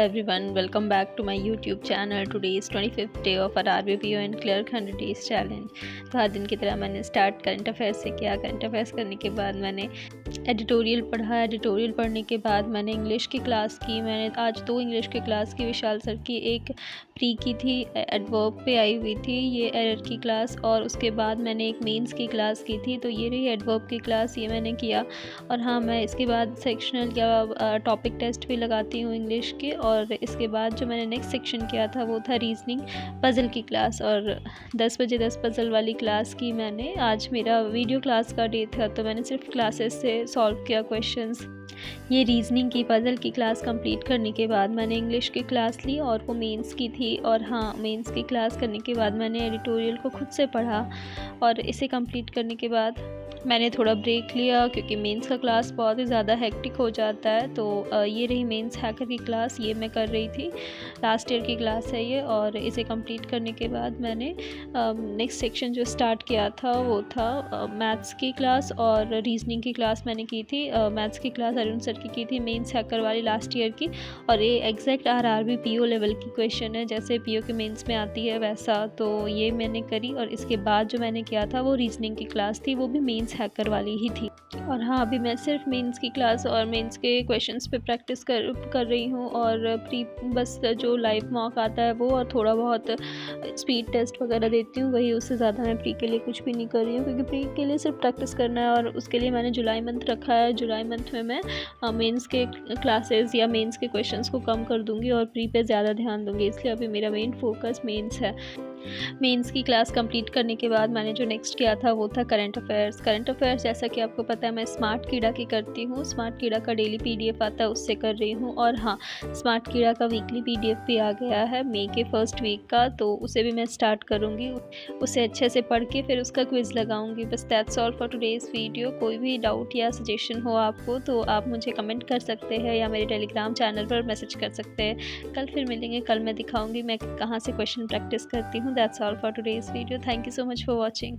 everyone, welcome back to my YouTube channel. Today is 25th day of our RBPO and Clerk 100 Days Challenge. तो हर दिन की तरह मैंने start current affairs से किया। करंट अफेयर्स करने के बाद मैंने एडिटोरियल पढ़ा। एडिटोरियल पढ़ने के बाद मैंने इंग्लिश की क्लास की। मैंने आज 2 इंग्लिश की क्लास की, विशाल सर की एक प्री की थी, एडवर्ब पे आई हुई थी ये एरर की क्लास, और उसके बाद मैंने एक मेंस की क्लास की थी। तो ये रही एडवर्ब की क्लास, ये मैंने किया। और हाँ, मैं इसके बाद सेक्शनल या टॉपिक टेस्ट भी लगाती हूँ इंग्लिश के। और इसके बाद जो मैंने नेक्स्ट सेक्शन किया था वो था रीजनिंग पज़ल की क्लास, और 10 बजे 10 पज़ल वाली क्लास की मैंने। आज मेरा वीडियो क्लास का डे था तो मैंने सिर्फ क्लासेस से सॉल्व किया क्वेश्चंस। ये रीजनिंग की पज़ल की क्लास कंप्लीट करने के बाद मैंने इंग्लिश की क्लास ली, और वो मेंस की थी। और हाँ, मेंस की क्लास करने के बाद मैंने एडिटोरियल को खुद से पढ़ा, और इसे कंप्लीट करने के बाद मैंने थोड़ा ब्रेक लिया क्योंकि मेंस का क्लास बहुत ही ज़्यादा हेक्टिक हो जाता है। तो ये रही मेंस हैकर की क्लास, ये मैं कर रही थी। लास्ट ईयर की क्लास है ये, और इसे कंप्लीट करने के बाद मैंने नेक्स्ट सेक्शन जो स्टार्ट किया था वो था मैथ्स की क्लास, और रीजनिंग की क्लास मैंने की थी। मैथ्स की क्लास अरुण सर की थी, मेंस हैकर वाली लास्ट ईयर की। और ये एग्जैक्ट आरआरबी पीओ लेवल की क्वेश्चन है, जैसे पीओ के मेंस में आती है वैसा। तो ये मैंने करी, और इसके बाद जो मैंने किया था वो रीजनिंग की क्लास थी, वो भी मेंस हैकर वाली ही थी। और हाँ, अभी मैं सिर्फ मेंस की क्लास और मेंस के क्वेश्चंस पे प्रैक्टिस कर रही हूँ, और प्री बस जो लाइव मॉक आता है वो, और थोड़ा बहुत स्पीड टेस्ट वगैरह देती हूँ, वही। उससे ज़्यादा मैं प्री के लिए कुछ भी नहीं कर रही हूँ, क्योंकि प्री के लिए सिर्फ प्रैक्टिस करना है। और उसके लिए मैंने जुलाई मंथ रखा है। जुलाई मंथ में मैं मेंस के क्लासेस या मेंस के क्वेश्चंस को कम कर दूँगी और प्री पे ज़्यादा ध्यान दूँगी, इसलिए अभी मेरा मेन फोकस मेंस है। मेंस की क्लास कंप्लीट करने के बाद मैंने जो नेक्स्ट किया था वो था करंट अफेयर्स। करंट अफेयर्स जैसा कि आपको पता है मैं स्मार्ट कीड़ा की करती हूँ। स्मार्ट कीड़ा का डेली पीडीएफ आता है, उससे कर रही हूँ। और हाँ, स्मार्ट कीड़ा का वीकली पीडीएफ भी आ गया है मई के फर्स्ट वीक का, तो उसे भी मैं स्टार्ट करूँगी। उसे अच्छे से पढ़ के फिर उसका क्विज़ लगाऊंगी। बस that's all for today's video. कोई भी डाउट या सजेशन हो आपको तो आप मुझे कमेंट कर सकते हैं या मेरे टेलीग्राम चैनल पर मैसेज कर सकते हैं। कल फिर मिलेंगे। कल मैं दिखाऊंगी मैं कहाँ से क्वेश्चन प्रैक्टिस करती हूँ। That's all for today's video. Thank you so much for watching.